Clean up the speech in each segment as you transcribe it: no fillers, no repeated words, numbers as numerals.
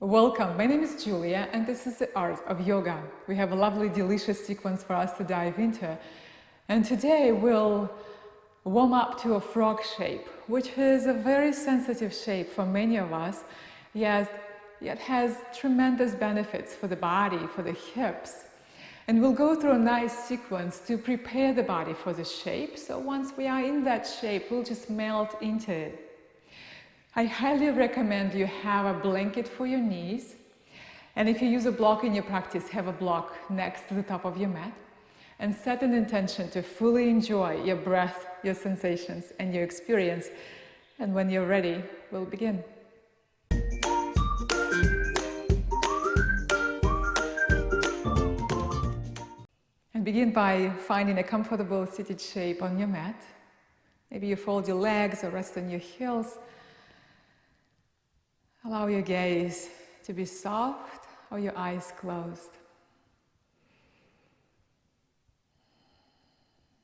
Welcome, my name is Julia and this is the Art of Yoga. We have a lovely, delicious sequence for us to dive into. And today we'll warm up to a frog shape, which is a very sensitive shape for many of us, yet has tremendous benefits for the body, for the hips. And we'll go through a nice sequence to prepare the body for the shape, so once we are in that shape, we'll just melt into it. I highly recommend you have a blanket for your knees, and if you use a block in your practice, have a block next to the top of your mat, and set an intention to fully enjoy your breath, your sensations, and your experience. And when you're ready, we'll begin. And begin by finding a comfortable seated shape on your mat. Maybe you fold your legs or rest on your heels. Allow your gaze to be soft or your eyes closed.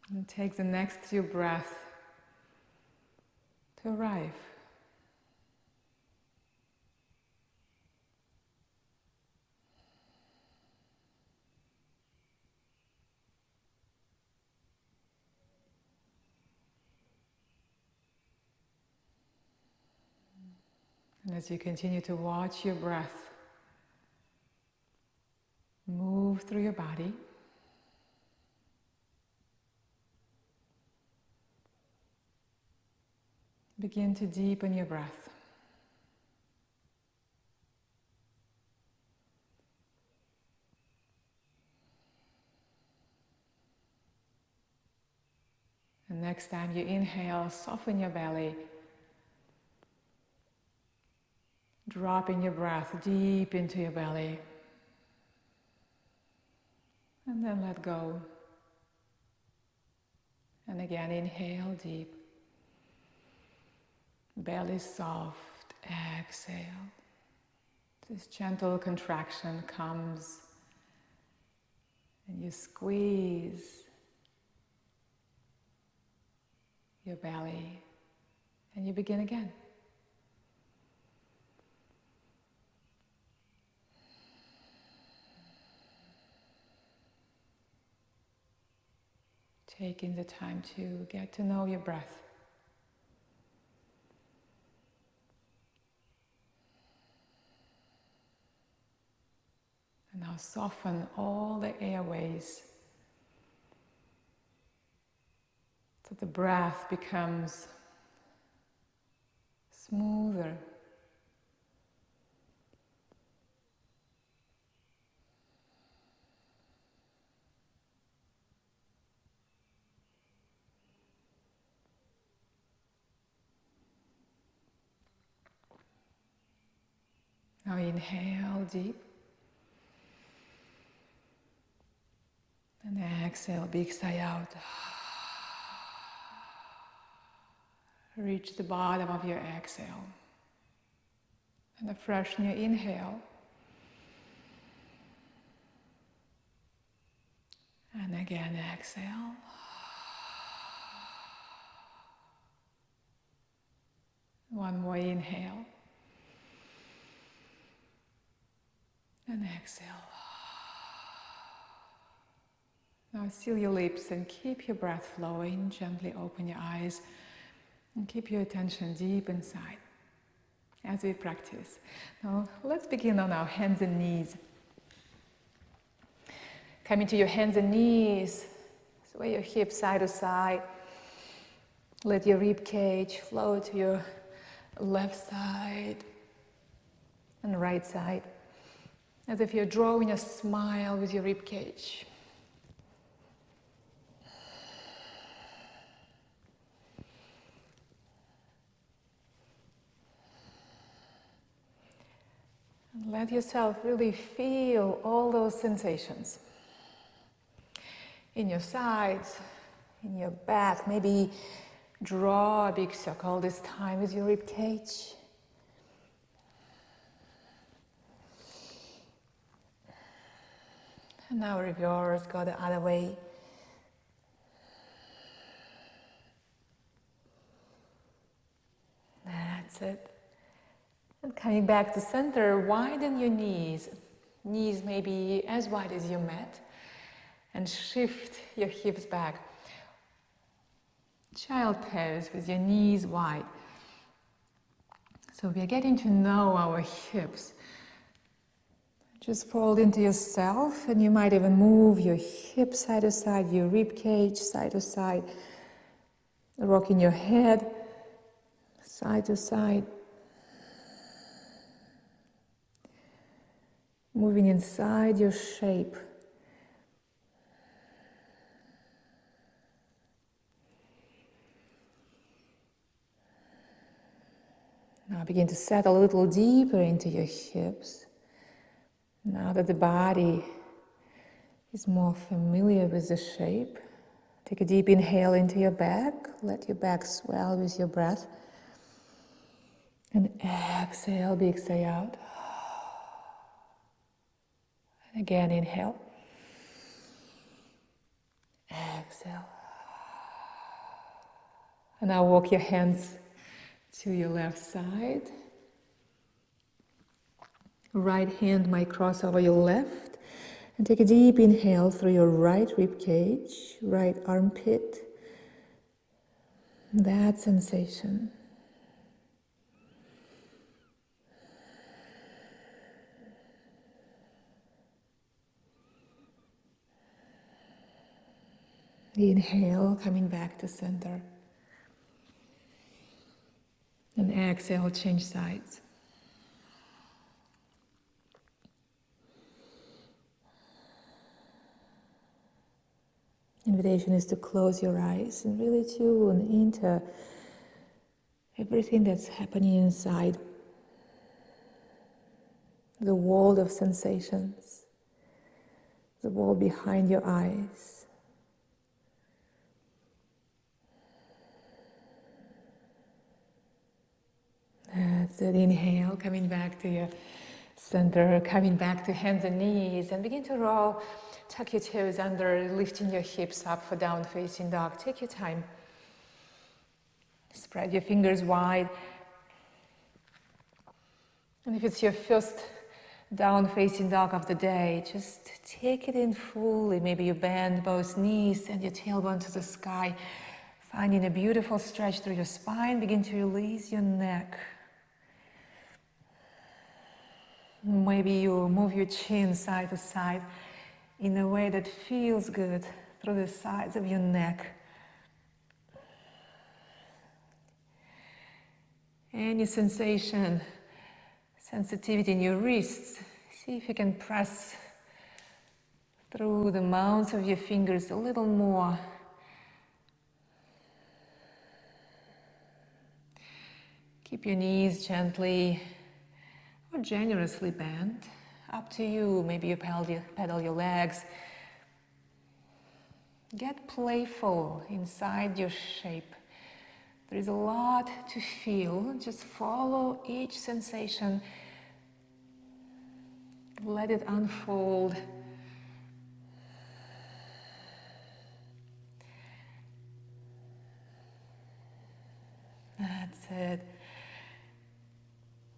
And take the next few breaths to arrive. And as you continue to watch your breath move through your body, begin to deepen your breath. And next time you inhale, soften your belly. Dropping your breath deep into your belly. And then let go. And again, inhale deep. Belly soft, exhale. This gentle contraction comes and you squeeze your belly and you begin again. Taking the time to get to know your breath. And now soften all the airways so the breath becomes smoother. Now inhale deep. And exhale, big sigh out. Reach the bottom of your exhale. And a fresh new inhale. And again, exhale. One more inhale. And exhale. Now seal your lips and keep your breath flowing. Gently open your eyes and keep your attention deep inside as we practice. Now let's begin on our hands and knees. Coming to your hands and knees, sway your hips side to side. Let your rib cage flow to your left side and right side, as if you're drawing a smile with your rib cage. And let yourself really feel all those sensations in your sides, in your back. Maybe draw a big circle this time with your rib cage. And now reverse, go the other way. That's it. And Coming back to center, widen your knees. Knees may be as wide as your mat. And shift your hips back. Child pose with your knees wide. So we are getting to know our hips. Just fold into yourself, and you might even move your hips side to side, your rib cage side to side, rocking your head side to side, moving inside your shape. Now begin to settle a little deeper into your hips. Now that the body is more familiar with the shape, take a deep inhale into your back. Let your back swell with your breath. And exhale, big sigh out. And again, inhale. Exhale. And now walk your hands to your left side. Right hand might cross over your left. And take a deep inhale through your right rib cage, right armpit. That sensation. Inhale, coming back to center. And exhale, change sides. Invitation is to close your eyes and really tune into everything that's happening inside. The world of sensations, the world behind your eyes. That's it. Inhale, coming back to your center, coming back to hands and knees, and begin to roll. Tuck your toes under, lifting your hips up for down facing dog. Take your time. Spread your fingers wide. And if it's your first down facing dog of the day, just take it in fully. Maybe you bend both knees and your tailbone to the sky, finding a beautiful stretch through your spine. Begin to release your neck. Maybe you move your chin side to side in a way that feels good through the sides of your neck. Any sensation, sensitivity in your wrists, see if you can press through the mounds of your fingers a little more. Keep your knees gently or generously bent. Up to you. Maybe you pedal your legs. Get playful inside your shape. There is a lot to feel. Just follow each sensation. Let it unfold. That's it.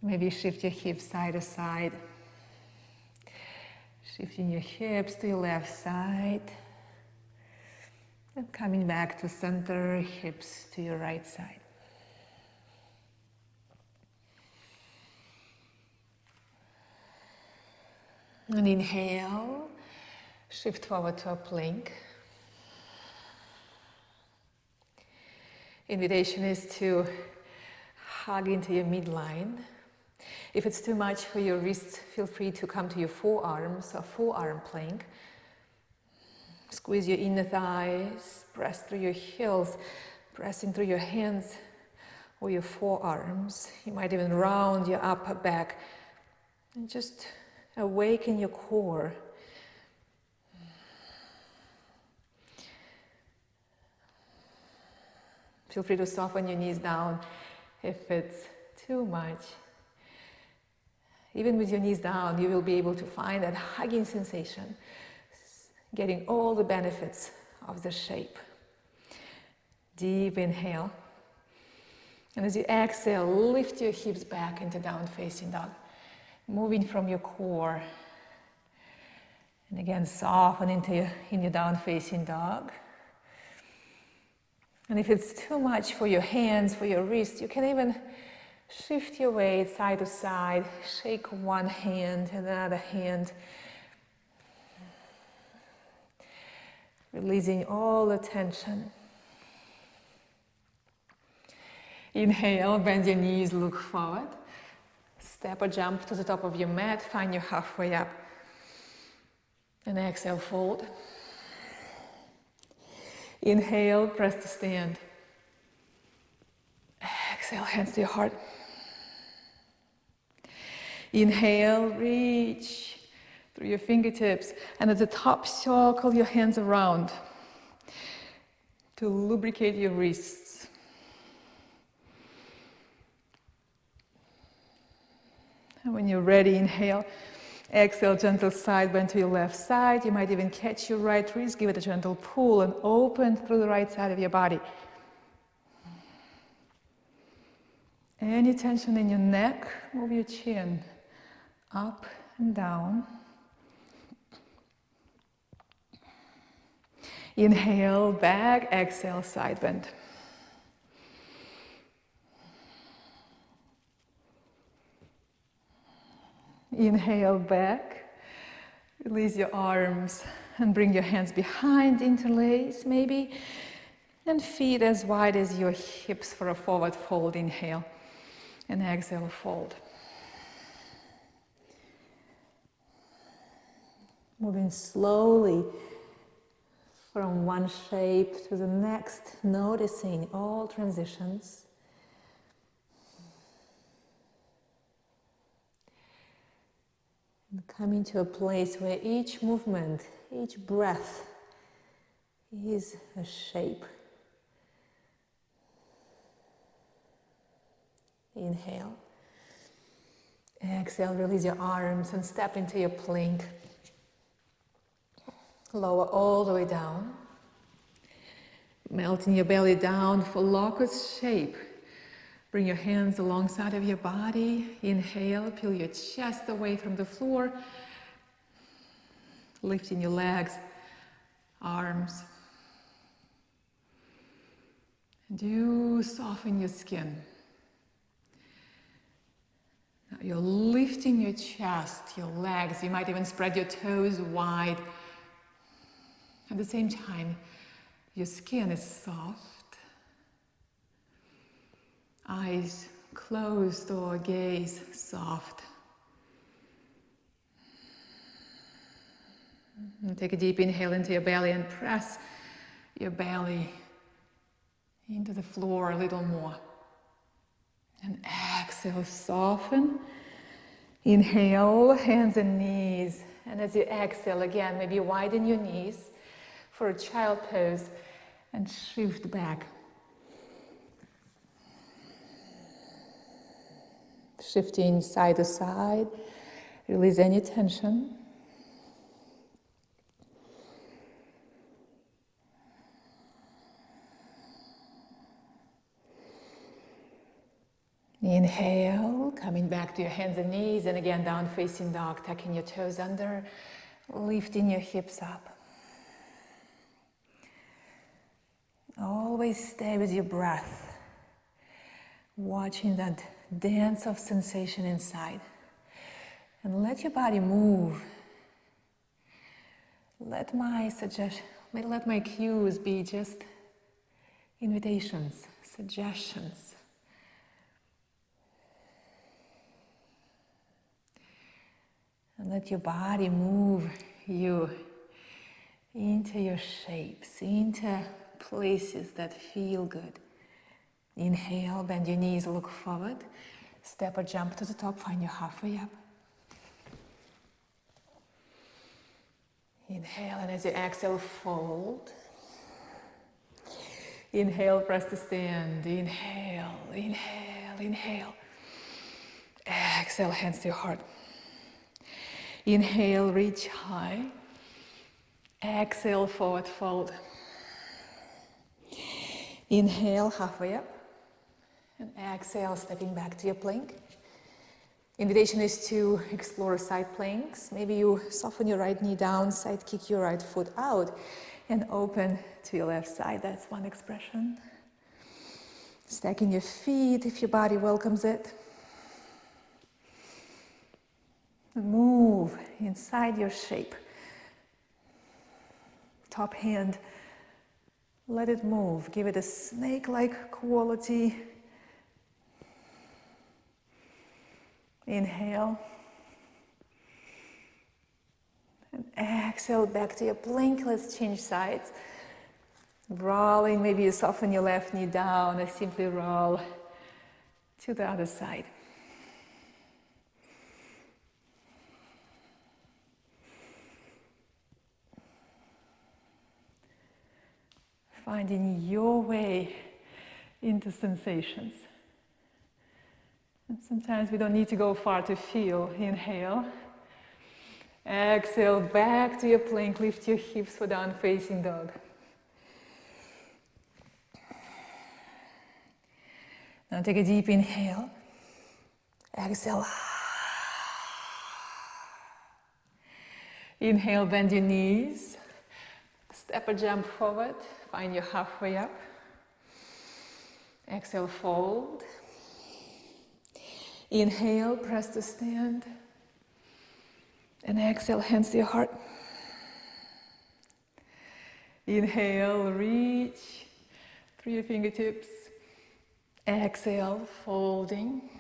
Maybe shift your hips side to side. Shifting your hips to your left side. And coming back to center, hips to your right side. And inhale, shift forward to a plank. Invitation is to hug into your midline. If it's too much for your wrists, feel free to come to your forearms, or forearm plank. Squeeze your inner thighs, press through your heels, pressing through your hands or your forearms. You might even round your upper back and just awaken your core. Feel free to soften your knees down if it's too much. Even with your knees down, you will be able to find that hugging sensation, getting all the benefits of the shape. Deep inhale. And as you exhale, lift your hips back into down facing dog, moving from your core. And again, soften in your down facing dog. And if it's too much for your hands, for your wrists, you can even shift your weight side to side, shake one hand and another hand, releasing all the tension. Inhale, bend your knees, look forward. Step or jump to the top of your mat, find you halfway up. And exhale, fold. Inhale, press to stand. Exhale, hands to your heart. Inhale, reach through your fingertips, and at the top, circle your hands around to lubricate your wrists. And when you're ready, inhale. Exhale, gentle side bend to your left side. You might even catch your right wrist, give it a gentle pull, and open through the right side of your body. Any tension in your neck, move your chin up and down. Inhale, back, exhale, side bend. Inhale, back, release your arms and bring your hands behind, interlace maybe, and feet as wide as your hips for a forward fold. Inhale, and exhale, fold. Moving slowly from one shape to the next, noticing all transitions. And coming to a place where each movement, each breath is a shape. Inhale. Exhale, release your arms and step into your plank. Lower all the way down. Melting your belly down for locust shape. Bring your hands alongside of your body. Inhale, peel your chest away from the floor. Lifting your legs, arms. And you soften your skin. Now you're lifting your chest, your legs. You might even spread your toes wide. At the same time, your skin is soft. Eyes closed or gaze soft. And take a deep inhale into your belly and press your belly into the floor a little more. And exhale, soften. Inhale, hands and knees. And as you exhale again, maybe widen your knees for a child pose and shift back. Shifting side to side, release any tension. Inhale, coming back to your hands and knees, and again down facing dog, tucking your toes under, lifting your hips up. Always stay with your breath, watching that dance of sensation inside. And let your body move. Let my cues be just invitations, suggestions. And let your body move you into your shapes, into places that feel good. Inhale, bend your knees, look forward. Step or jump to the top, find you halfway up. Inhale, and as you exhale, fold. Inhale, press to stand. Inhale, inhale, inhale. Exhale, hands to your heart. Inhale, reach high. Exhale, forward fold. Inhale, halfway up. And exhale, stepping back to your plank. Invitation is to explore side planks. Maybe you soften your right knee down, side kick your right foot out, and open to your left side. That's one expression. Stacking your feet if your body welcomes it. Move inside your shape. Top hand, let it move. Give it a snake-like quality. Inhale. And exhale back to your plank. Let's change sides. Rolling, maybe you soften your left knee down and simply roll to the other side. Finding your way into sensations. And sometimes we don't need to go far to feel. Inhale. Exhale, back to your plank. Lift your hips for down facing dog. Now take a deep inhale. Exhale. Inhale, bend your knees. Step or jump forward. Find your halfway up. Exhale, fold. Inhale, press to stand. And exhale, hands to your heart. Inhale, reach through your fingertips. Exhale, folding.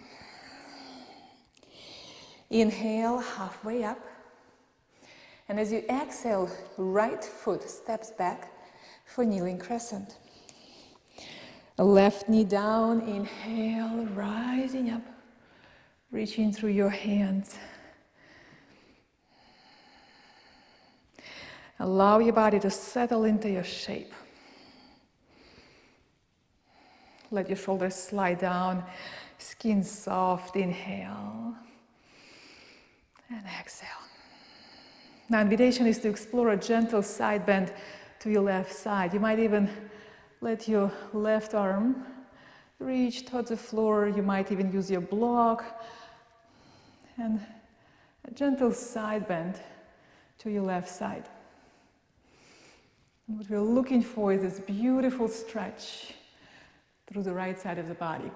Inhale, halfway up. And as you exhale, right foot steps back for kneeling crescent. Left knee down, inhale, rising up. Reaching through your hands. Allow your body to settle into your shape. Let your shoulders slide down, skin soft, inhale, and exhale. Now, invitation is to explore a gentle side bend to your left side. You might even let your left arm reach towards the floor. You might even use your block. And a gentle side bend to your left side. And what we're looking for is this beautiful stretch through the right side of the body.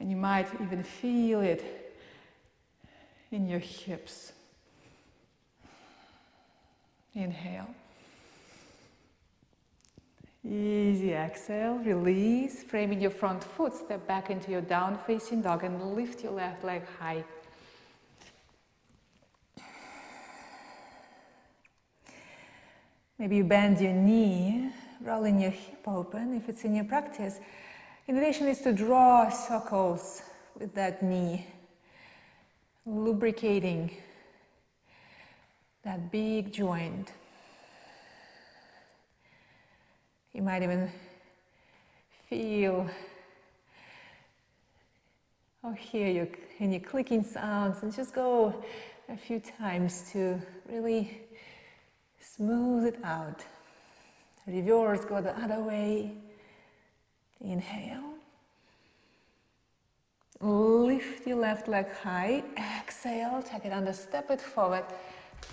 And you might even feel it in your hips. Inhale. Easy exhale, release, framing your front foot, step back into your down facing dog and lift your left leg high. Maybe you bend your knee, rolling your hip open if it's in your practice. Invitation is to draw circles with that knee, lubricating that big joint. You might even feel or hear any clicking sounds, and just go a few times to really smooth it out. Reverse, go the other way. Inhale. Lift your left leg high. Exhale, take it under, step it forward,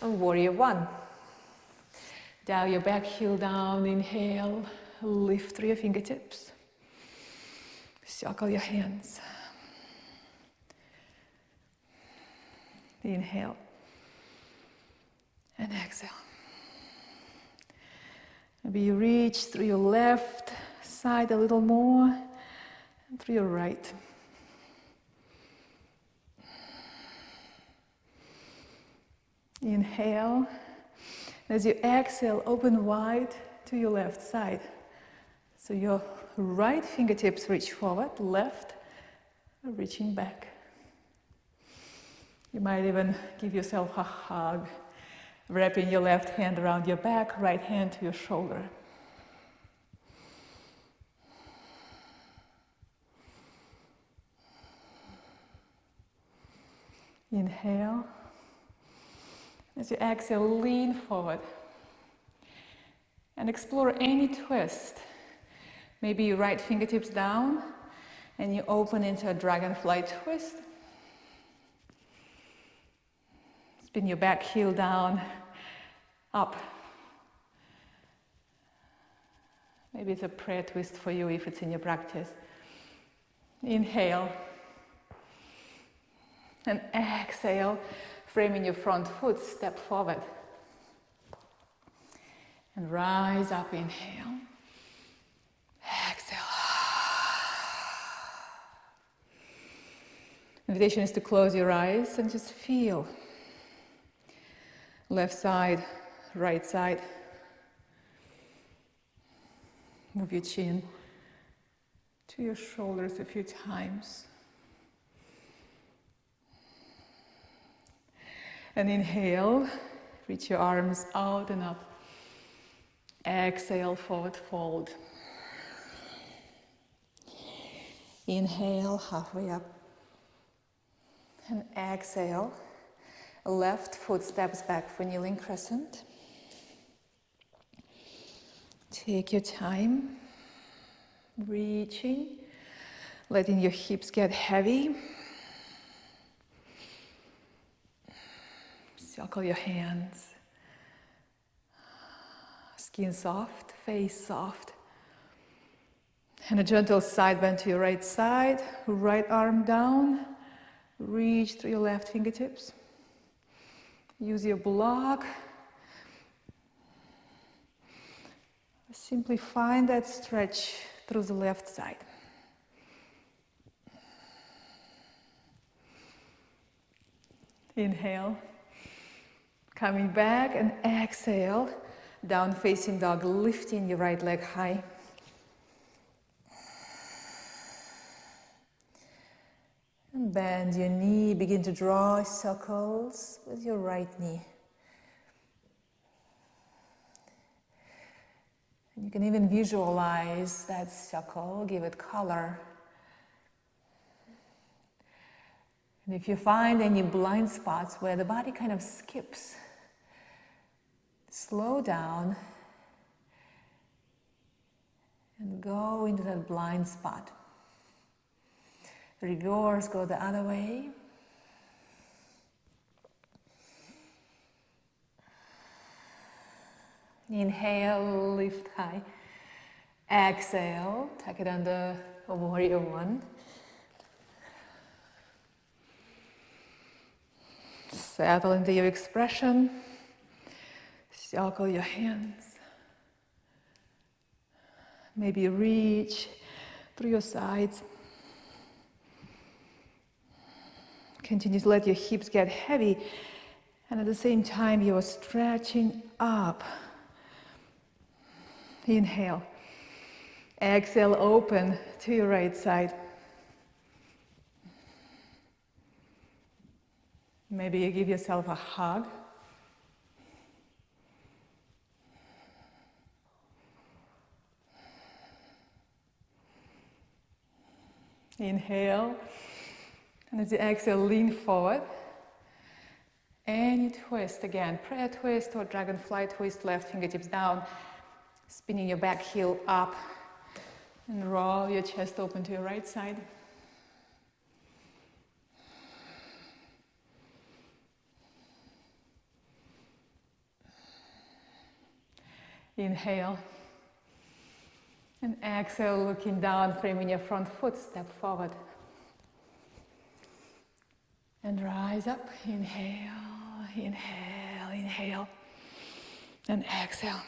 and warrior one. Dial your back heel down, inhale, lift through your fingertips. Circle your hands. Inhale. And exhale. Maybe you reach through your left side a little more, and through your right. Inhale. As you exhale, open wide to your left side. So your right fingertips reach forward, left reaching back. You might even give yourself a hug, wrapping your left hand around your back, right hand to your shoulder. Inhale. As you exhale, lean forward and explore any twist Maybe you right fingertips down and you open into a dragonfly twist. Spin your back heel down, up. Maybe it's a prayer twist for you if it's in your practice. Inhale. And exhale, framing your front foot, step forward. And rise up, inhale. Exhale. Invitation is to close your eyes and just feel. Left side, right side. Move your chin to your shoulders a few times. And inhale, reach your arms out and up. Exhale, forward fold. Inhale, halfway up. And exhale, left foot steps back for kneeling crescent. Take your time, reaching, letting your hips get heavy. Circle your hands. Skin soft, face soft. And a gentle side bend to your right side. Right arm down. Reach through your left fingertips. Use your block. Simply find that stretch through the left side. Inhale. Coming back and exhale. Down facing dog, lifting your right leg high. And bend your knee, begin to draw circles with your right knee. And you can even visualize that circle, give it color. And if you find any blind spots where the body kind of skips, slow down and go into that blind spot. Reverse, go the other way. Inhale, lift high. Exhale, tuck it under warrior one. Settle into your expression. Circle your hands. Maybe reach through your sides. Continue to let your hips get heavy, and at the same time you are stretching up. Inhale. Exhale, open to your right side. Maybe you give yourself a hug. Inhale, and as you exhale, lean forward. And you twist again, prayer twist or dragonfly twist, left fingertips down, spinning your back heel up, and roll your chest open to your right side. Inhale. And exhale, looking down, framing your front foot, step forward. And rise up, inhale, inhale, inhale, and exhale.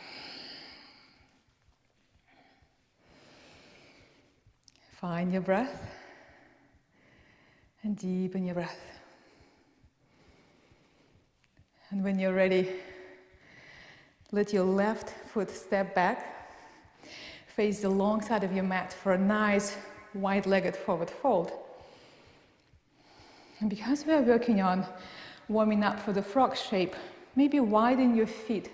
Find your breath and deepen your breath. And when you're ready, let your left foot step back. Face the long side of your mat for a nice wide-legged forward fold. And because we are working on warming up for the frog shape, maybe widen your feet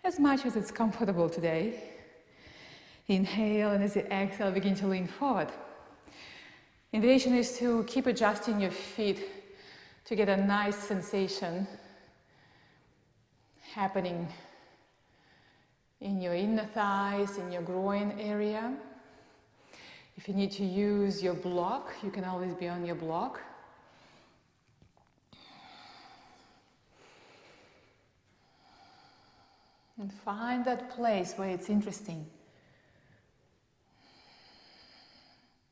as much as it's comfortable today. Inhale, and as you exhale, begin to lean forward. Invitation is to keep adjusting your feet to get a nice sensation happening in your inner thighs, in your groin area. If you need to use your block, you can always be on your block. And find that place where it's interesting.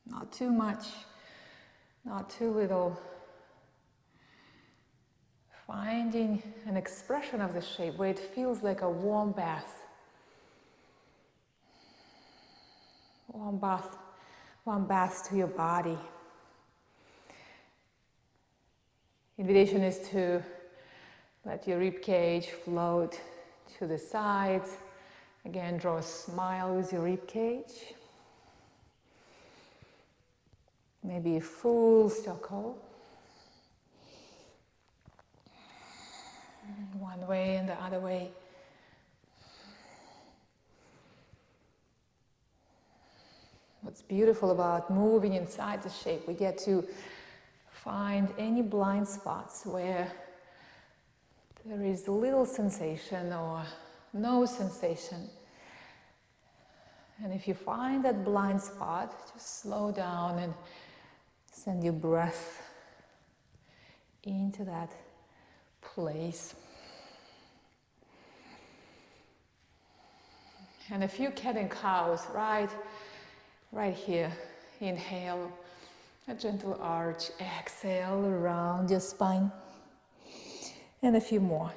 Not too much, not too little. Finding an expression of the shape where it feels like a warm bath. Warm bath to your body. Invitation is to let your rib cage float to the sides. Again, draw a smile with your rib cage. Maybe a full circle. One way and the other way. What's beautiful about moving inside the shape, we get to find any blind spots where there is little sensation or no sensation. And if you find that blind spot, just slow down and send your breath into that place. And a few cat and cows right here. Inhale, a gentle arch. Exhale around your spine. And a few more.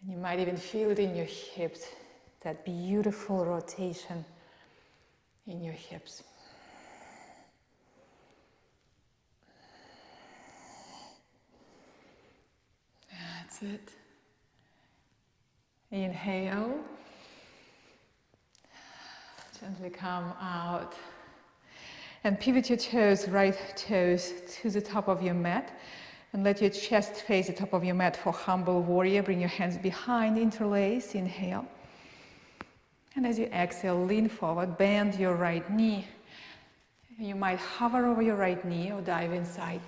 And you might even feel it in your hips, that beautiful rotation in your hips. That's it. Inhale. Gently come out. And pivot your toes, right toes, to the top of your mat. And let your chest face the top of your mat for humble warrior. Bring your hands behind, interlace. Inhale. And as you exhale, lean forward, bend your right knee. You might hover over your right knee or dive inside.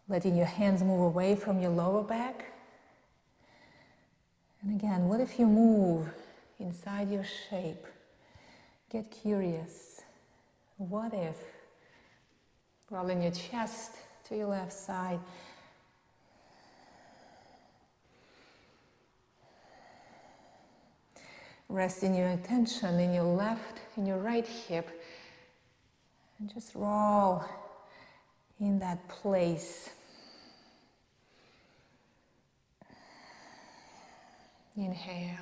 Letting your hands move away from your lower back. And again, what if you move inside your shape? Get curious. What if? Rolling your chest to your left side. Resting your attention in your left, in your right hip. And just roll in that place. Inhale.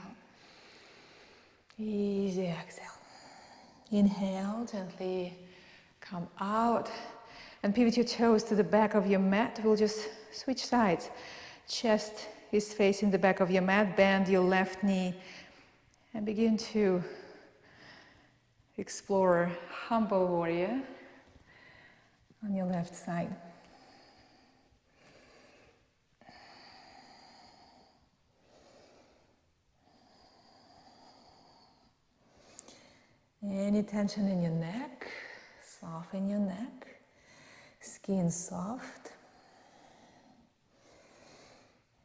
Easy exhale. Inhale, gently come out. And pivot your toes to the back of your mat. We'll just switch sides. Chest is facing the back of your mat. Bend your left knee. And begin to explore humble warrior on your left side. Any tension in your neck, soften your neck. Skin soft.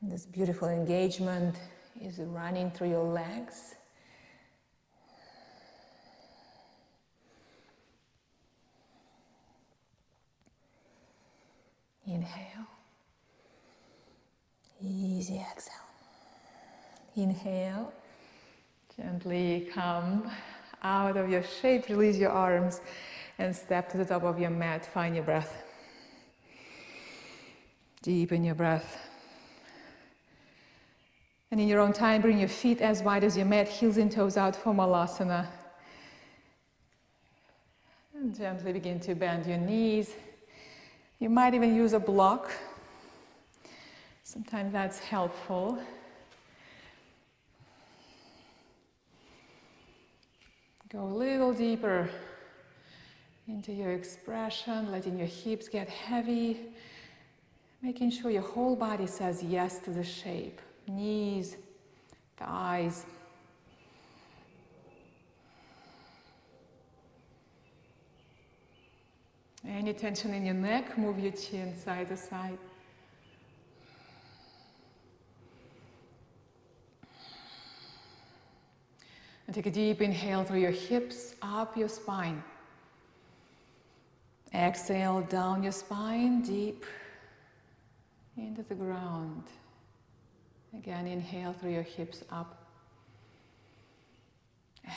This beautiful engagement is running through your legs. Inhale. Easy exhale. Inhale. Gently come out of your shape. Release your arms and step to the top of your mat. Find your breath. Deepen your breath. And in your own time, bring your feet as wide as your mat, heels and toes out for Malasana. And gently begin to bend your knees. You might even use a block. Sometimes that's helpful. Go a little deeper into your expression, letting your hips get heavy, making sure your whole body says yes to the shape. Knees, thighs. Any tension in your neck, move your chin side to side. Take a deep inhale through your hips, up your spine. Exhale down your spine, deep into the ground. Again, inhale through your hips, up.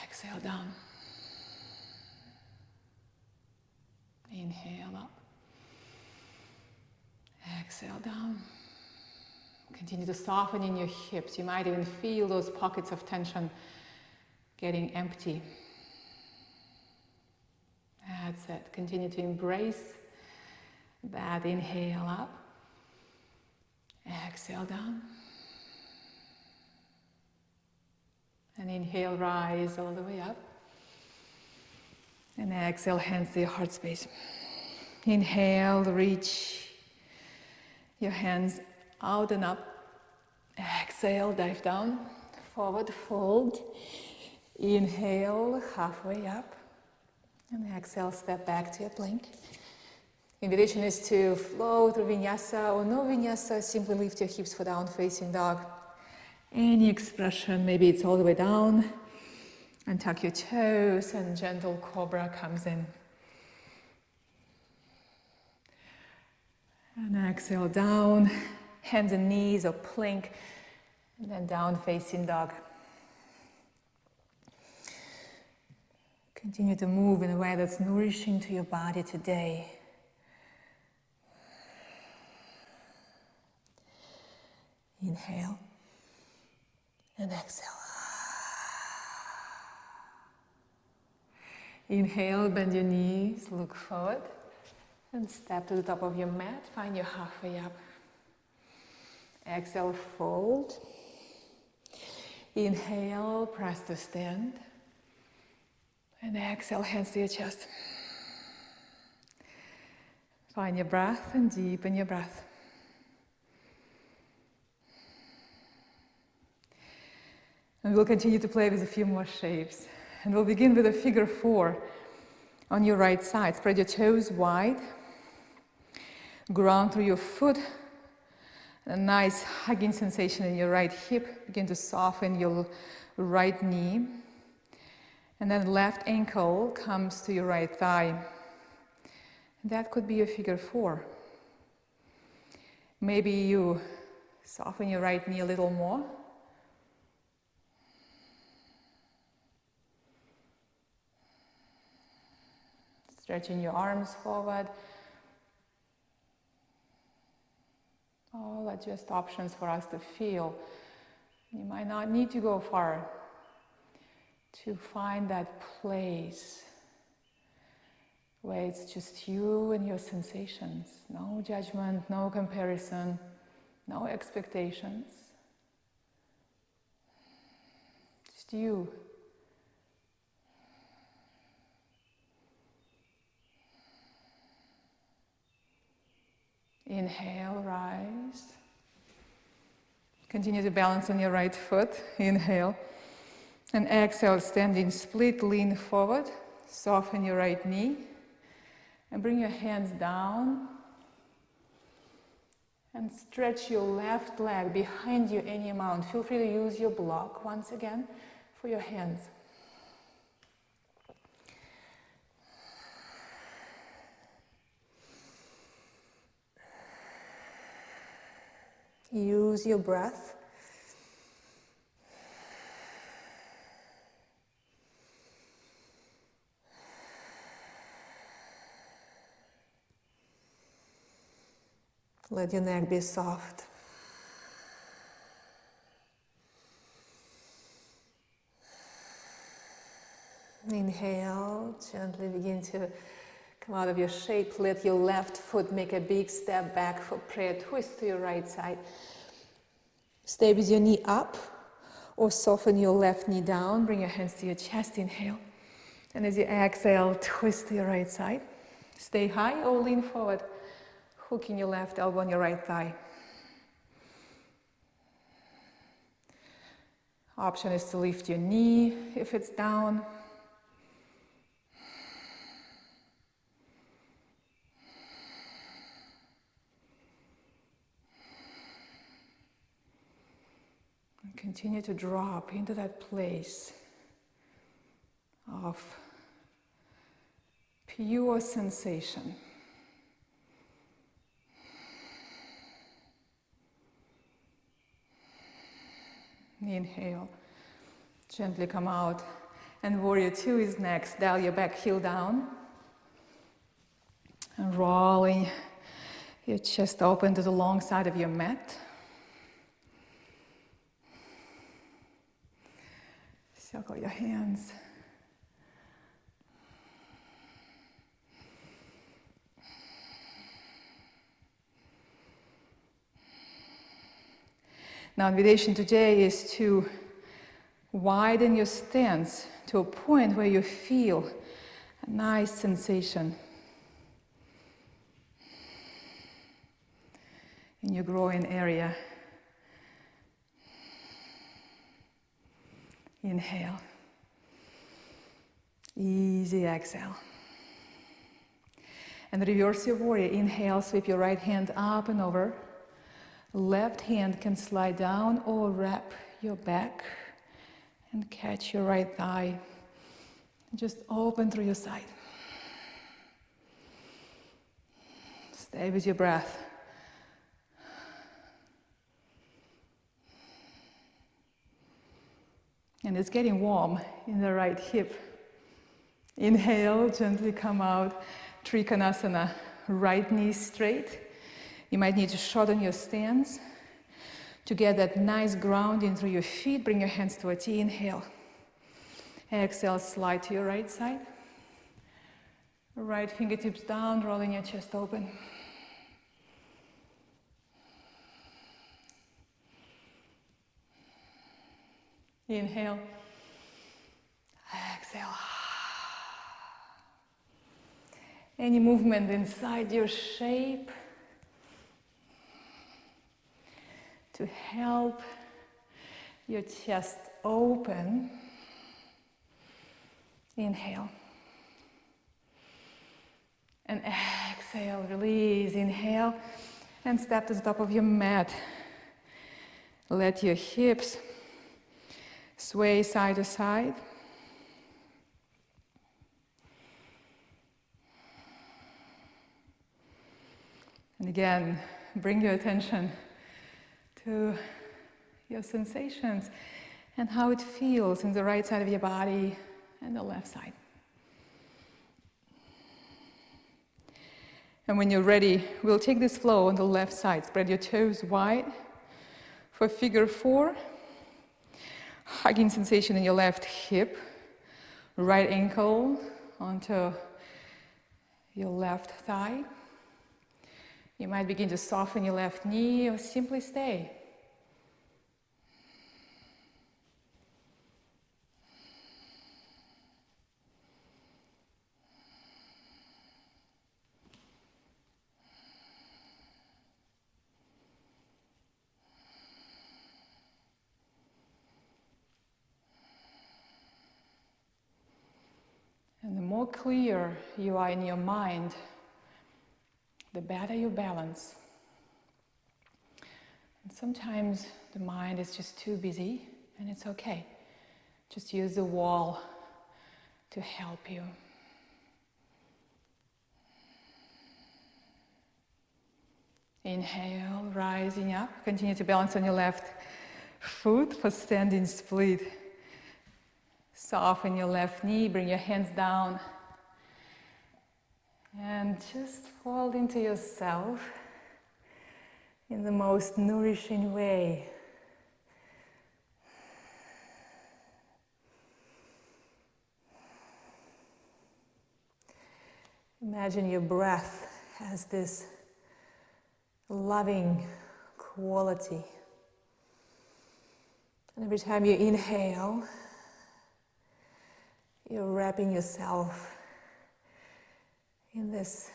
Exhale down. Inhale up. Exhale down. Continue to soften in your hips. You might even feel those pockets of tension getting empty. That's it. Continue to embrace that. Inhale up. Exhale down. And inhale, rise all the way up. And exhale, hands to your heart space. Inhale, reach your hands out and up. Exhale, dive down. Forward fold. Inhale, halfway up. And exhale, step back to your plank. Invitation is to flow through vinyasa or no vinyasa. Simply lift your hips for down facing dog. Any expression, maybe it's all the way down. And tuck your toes and gentle cobra comes in. And exhale down, hands and knees or plank. And then down facing dog. Continue to move in a way that's nourishing to your body today. Inhale and exhale. Inhale, bend your knees, look forward and step to the top of your mat. Find your halfway up. Exhale, fold. Inhale, press to stand. And exhale, hands to your chest. Find your breath and deepen your breath. And we'll continue to play with a few more shapes. And we'll begin with a figure 4 on your right side. Spread your toes wide. Ground through your foot. A nice hugging sensation in your right hip. Begin to soften your right knee. And then left ankle comes to your right thigh. That could be your figure 4. Maybe you soften your right knee a little more. Stretching your arms forward. All are just options for us to feel. You might not need to go far to find that place where it's just you and your sensations. No judgment, no comparison, no expectations. Just you. Inhale, rise. Continue to balance on your right foot. Inhale. And exhale, standing split, lean forward. Soften your right knee. And bring your hands down. And stretch your left leg behind you any amount. Feel free to use your block once again for your hands. Use your breath. Let your neck be soft. Inhale, gently begin to come out of your shape. Let your left foot make a big step back for prayer twist to your right side. Stay with your knee up or soften your left knee down. Bring your hands to your chest. Inhale. And as you exhale, twist to your right side. Stay high or lean forward. Hooking your left elbow on your right thigh. Option is to lift your knee if it's down. And continue to drop into that place of pure sensation. Inhale, gently come out. And warrior two is next. Dial your back heel down. And rolling your chest open to the long side of your mat. Circle your hands. Now, invitation today is to widen your stance to a point where you feel a nice sensation in your groin area. Inhale. Easy exhale. And reverse your warrior. Inhale, sweep your right hand up and over. Left hand can slide down or wrap your back and catch your right thigh. Just open through your side. Stay with your breath. And it's getting warm in the right hip. Inhale, gently come out. Trikonasana, right knee straight. You might need to shorten your stance to get that nice grounding through your feet. Bring your hands to a T. Inhale. Exhale, slide to your right side. Right fingertips down, rolling your chest open. Inhale. Exhale. Any movement inside your shape to help your chest open. Inhale. And exhale, release. Inhale and step to the top of your mat. Let your hips sway side to side. And again, bring your attention to your sensations and how it feels in the right side of your body and the left side. And when you're ready, we'll take this flow on the left side. Spread your toes wide for figure four. Hugging sensation in your left hip. Right ankle onto your left thigh. You might begin to soften your left knee or simply stay. And the more clear you are in your mind, the better you balance. And sometimes the mind is just too busy, and it's okay. Just use the wall to help you. Inhale, rising up. Continue to balance on your left foot for standing split. Soften your left knee, bring your hands down. And just fall into yourself in the most nourishing way. Imagine your breath has this loving quality. And every time you inhale, you're wrapping yourself in this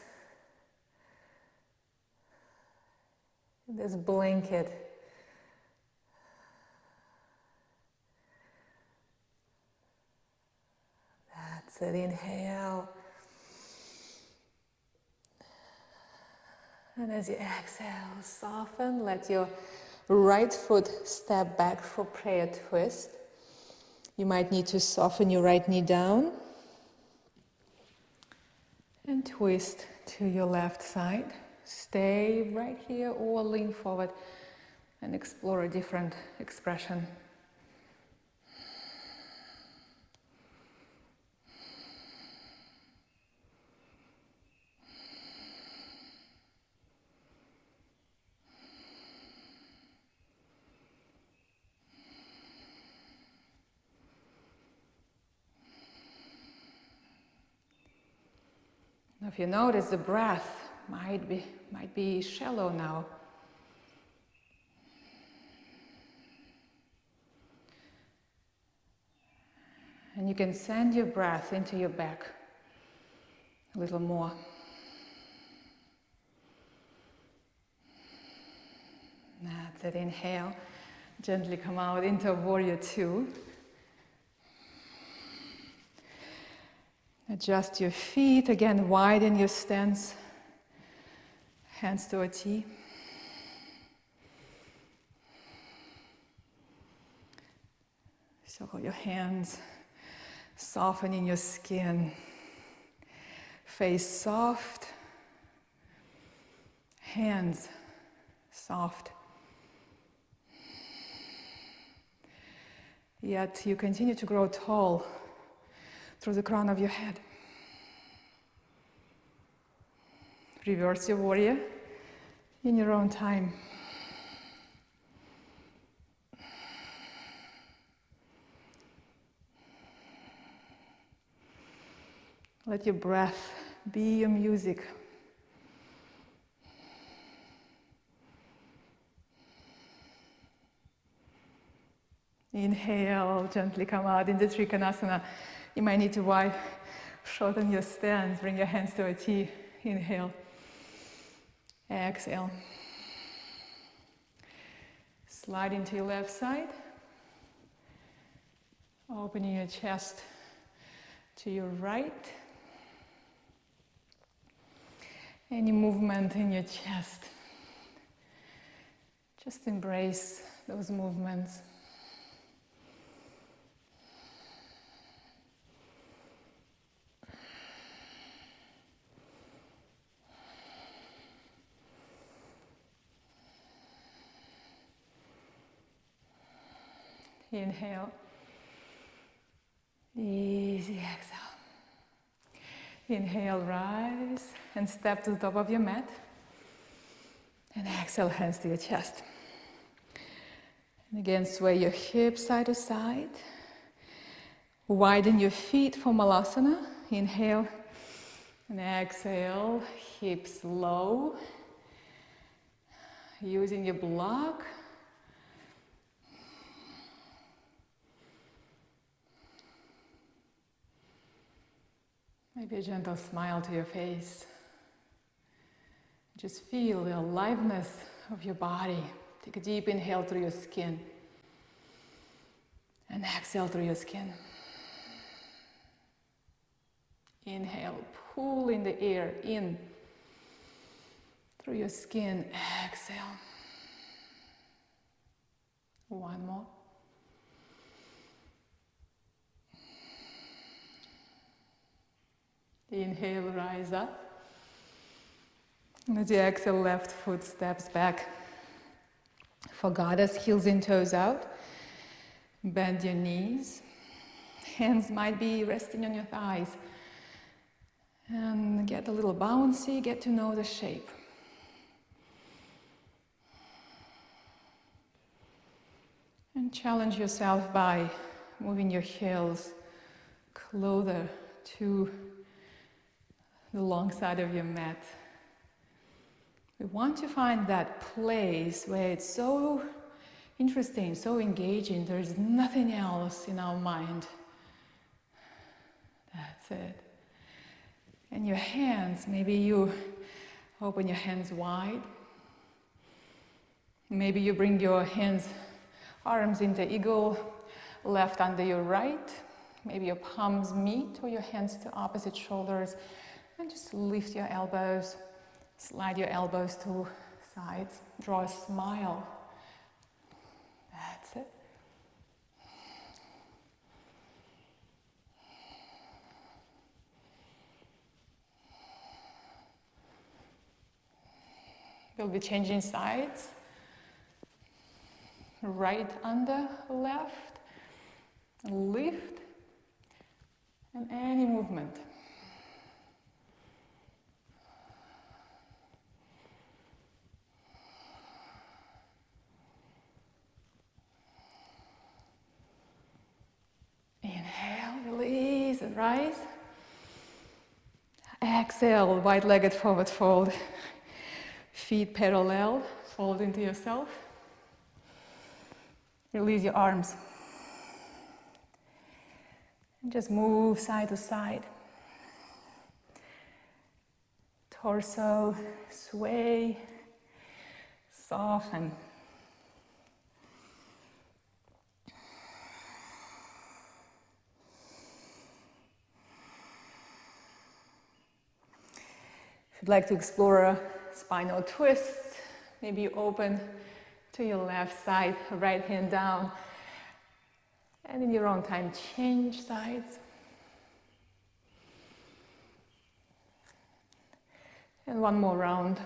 blanket. That's it, inhale. And as you exhale, soften, let your right foot step back for prayer twist. You might need to soften your right knee down. And twist to your left side. Stay right here or lean forward and explore a different expression. Now, if you notice, the breath might be shallow now. And you can send your breath into your back a little more. That's it. Inhale. Gently come out into Warrior Two. Adjust your feet. Again, widen your stance. Hands to a T. Circle your hands. Softening your skin. Face soft. Hands soft. Yet you continue to grow tall through the crown of your head. Reverse your warrior in your own time. Let your breath be your music. Inhale, gently come out into Trikonasana. You might need to shorten your stance, bring your hands to a T. Inhale. Exhale. Slide into your left side. Opening your chest to your right. Any movement in your chest, just embrace those movements. Inhale. Easy exhale. Inhale, rise and step to the top of your mat. And exhale, hands to your chest. And again, sway your hips side to side. Widen your feet for Malasana. Inhale and exhale, hips low. Using your block. Maybe a gentle smile to your face. Just feel the aliveness of your body. Take a deep inhale through your skin. And exhale through your skin. Inhale, pull in the air, in. Through your skin, exhale. One more. Inhale, rise up. And as you exhale, left foot steps back. For Goddess, heels in, toes out. Bend your knees. Hands might be resting on your thighs. And get a little bouncy, get to know the shape. And challenge yourself by moving your heels closer to the long side of your mat. We want to find that place where it's so interesting, so engaging, there's nothing else in our mind. That's it. And your hands, maybe you open your hands wide. Maybe you bring your arms into eagle, left under your right. Maybe your palms meet or your hands to opposite shoulders. And just lift your elbows, slide your elbows to sides, draw a smile. That's it. You'll be changing sides. Right under left. Lift. And any movement. Inhale, release and rise. Exhale, wide-legged forward fold. Feet parallel, fold into yourself. Release your arms. And just move side to side. Torso, sway, soften. If you'd like to explore a spinal twist, maybe you open to your left side, right hand down, and in your own time, change sides. And one more round.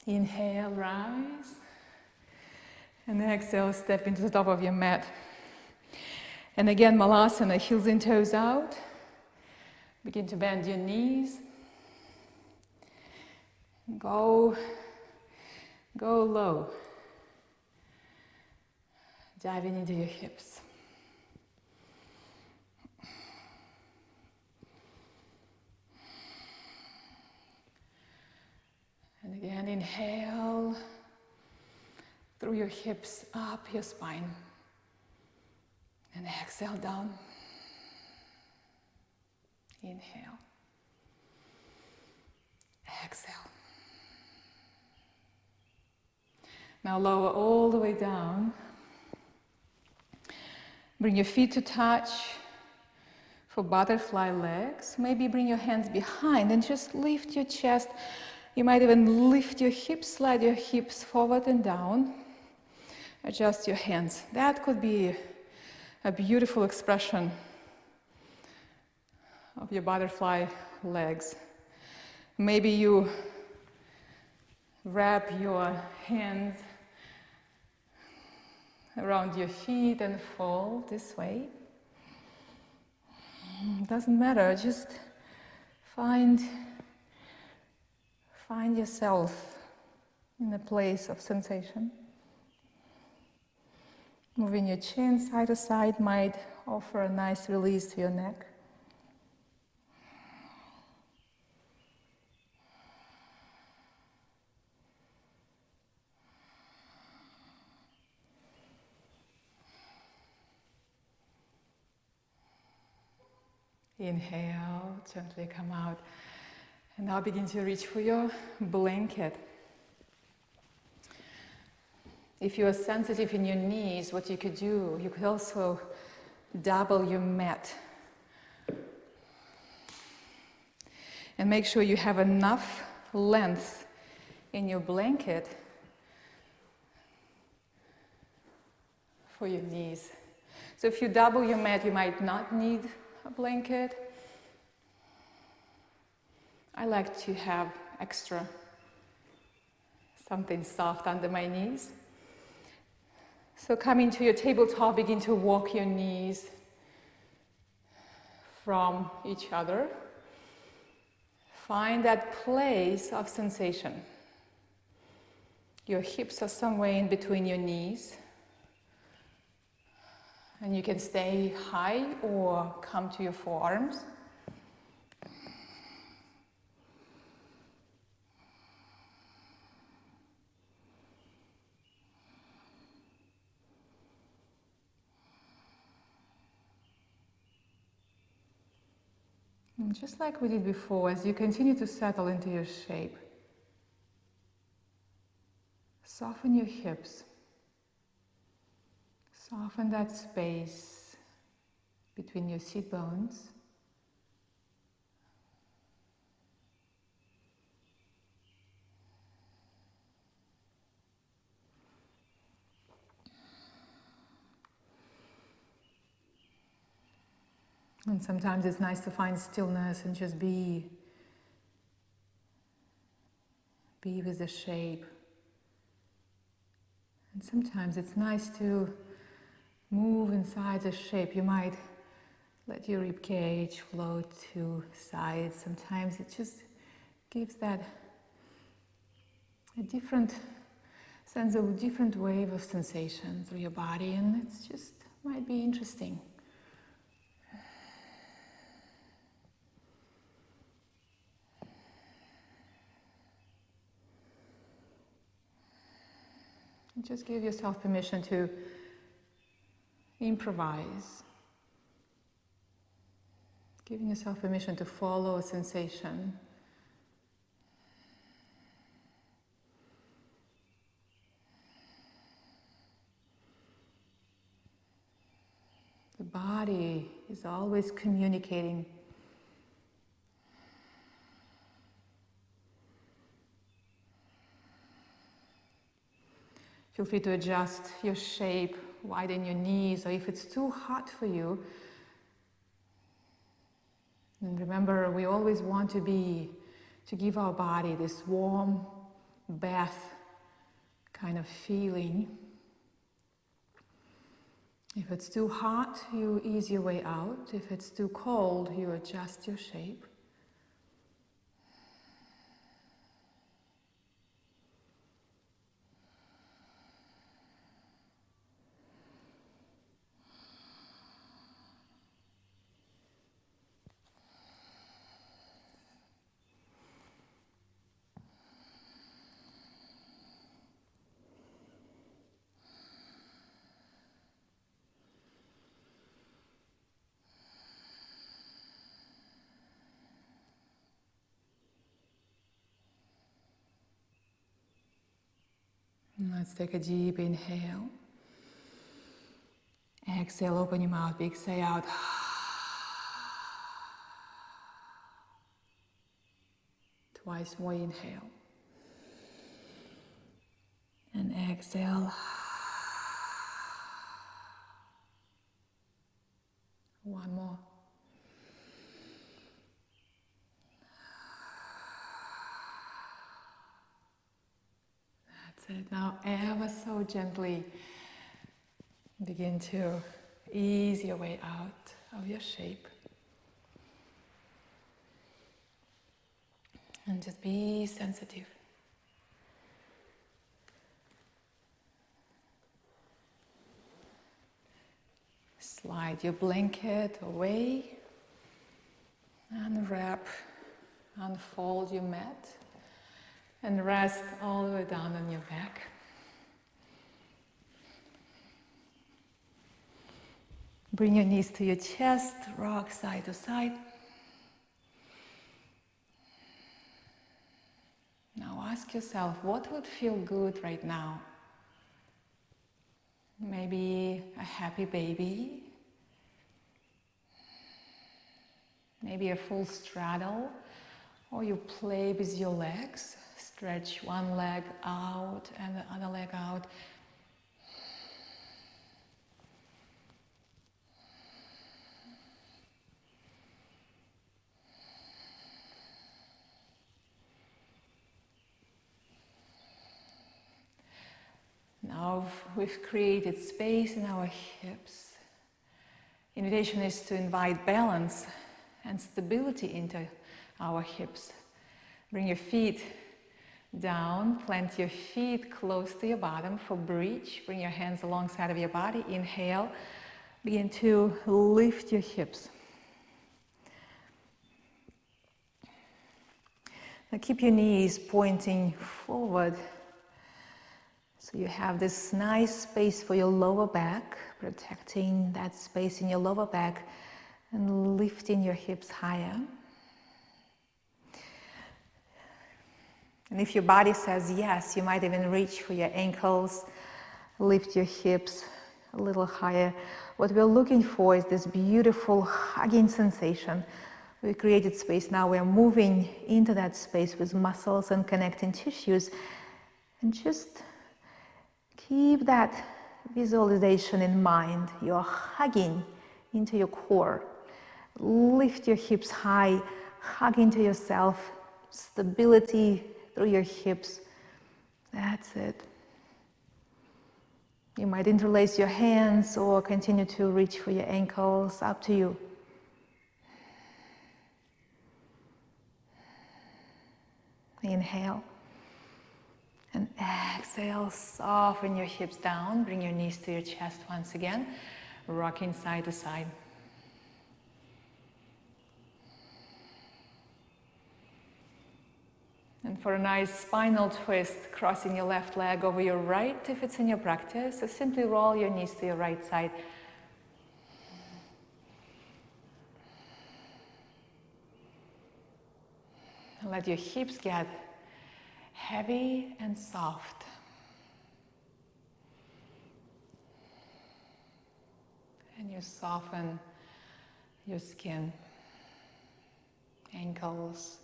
Inhale, rise. And exhale, step into the top of your mat. And again, Malasana, heels and toes out. Begin to bend your knees. Go low. Diving into your hips. And again, inhale through your hips, up your spine. And exhale down. Inhale. Exhale. Now lower all the way down. Bring your feet to touch for butterfly legs. Maybe bring your hands behind and just lift your chest. You might even lift your hips, slide your hips forward and down. Adjust your hands. That could be a beautiful expression of your butterfly legs. Maybe you wrap your hands around your feet and fold this way. Doesn't matter, just find yourself in a place of sensation. Moving your chin side to side might offer a nice release to your neck. Inhale, gently come out. And now begin to reach for your blanket. If you are sensitive in your knees, what you could do, you could also double your mat. And make sure you have enough length in your blanket for your knees. So if you double your mat, you might not need a blanket. I like to have extra something soft under my knees. So coming to your tabletop, begin to walk your knees from each other. Find that place of sensation. Your hips are somewhere in between your knees. And you can stay high or come to your forearms. And just like we did before, as you continue to settle into your shape, soften your hips. Soften that space between your seat bones. And sometimes it's nice to find stillness and just be with the shape. And sometimes it's nice to move inside the shape. You might let your rib cage float to sides. Sometimes it just gives that a different sense of different wave of sensation through your body, and it's just might be interesting. Just give yourself permission to improvise, giving yourself permission to follow a sensation. The body is always communicating. Feel free to adjust your shape, widen your knees, or if it's too hot for you, and remember, we always want to give our body this warm bath kind of feeling. If it's too hot, you ease your way out. If it's too cold, you adjust your shape. Let's take a deep inhale. Exhale, open your mouth, big sigh out. Twice more inhale. And exhale. One more. That's it. Now ever so gently begin to ease your way out of your shape. And just be sensitive. Slide your blanket away. Unwrap, unfold your mat. And rest all the way down on your back. Bring your knees to your chest, rock side to side. Now ask yourself, what would feel good right now? Maybe a happy baby. Maybe a full straddle. Or you play with your legs. Stretch one leg out and the other leg out. Now we've created space in our hips. Invitation is to invite balance and stability into our hips. Bring your feet down, plant your feet close to your bottom for bridge. Bring your hands alongside of your body. Inhale, begin to lift your hips. Now keep your knees pointing forward. So you have this nice space for your lower back, protecting that space in your lower back and lifting your hips higher. And if your body says yes, you might even reach for your ankles, lift your hips a little higher. What we're looking for is this beautiful hugging sensation. We created space, now we're moving into that space with muscles and connecting tissues. And just keep that visualization in mind. You're hugging into your core. Lift your hips high, hug into yourself, stability through your hips. That's it. You might interlace your hands or continue to reach for your ankles, up to you. Inhale. And exhale, soften your hips down, bring your knees to your chest once again, rocking side to side. And for a nice spinal twist, crossing your left leg over your right if it's in your practice, so simply roll your knees to your right side. And let your hips get heavy and soft. And you soften your skin, ankles.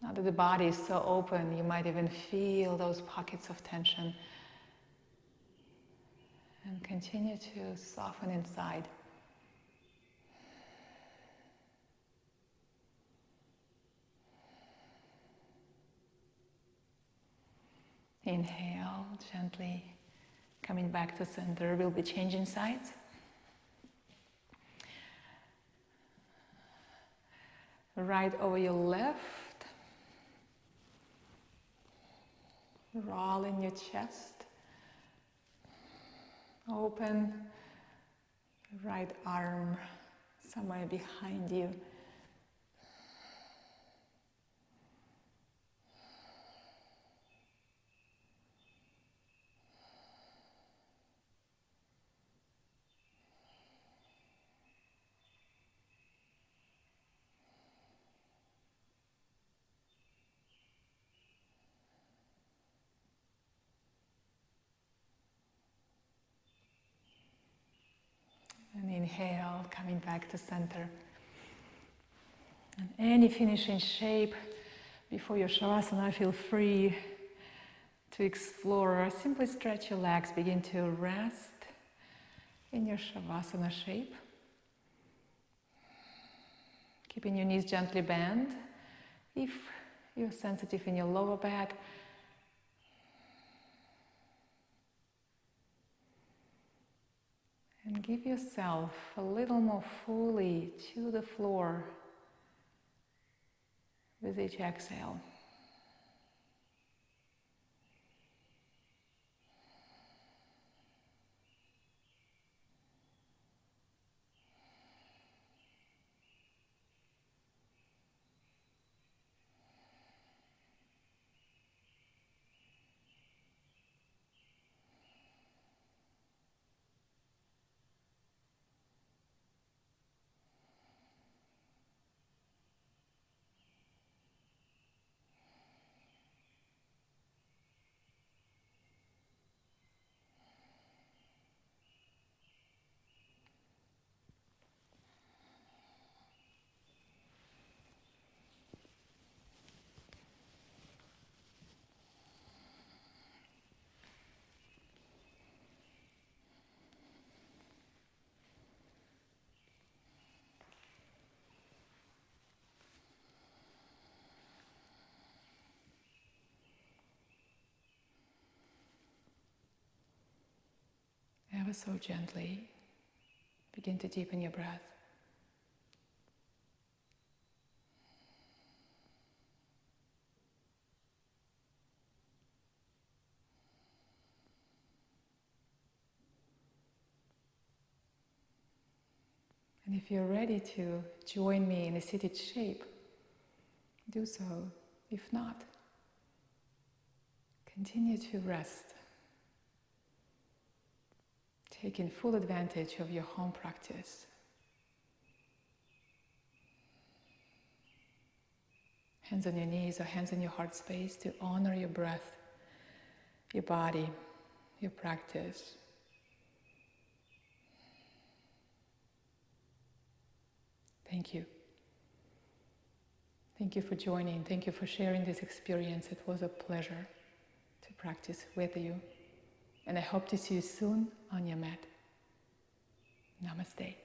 Now that the body is so open, you might even feel those pockets of tension. And continue to soften inside. Inhale, gently coming back to center. We'll be changing sides. Right over your left. Roll in your chest. Open your right arm somewhere behind you. And inhale, coming back to center. And any finishing shape before your Shavasana, feel free to explore. Simply stretch your legs, begin to rest in your Shavasana shape. Keeping your knees gently bent. If you're sensitive in your lower back, and give yourself a little more fully to the floor with each exhale. Ever so gently, begin to deepen your breath. And if you're ready to join me in a seated shape, do so. If not, continue to rest, taking full advantage of your home practice. Hands on your knees or hands in your heart space to honor your breath, your body, your practice. Thank you. Thank you for joining. Thank you for sharing this experience. It was a pleasure to practice with you. and I hope to see you soon on your mat. Namaste.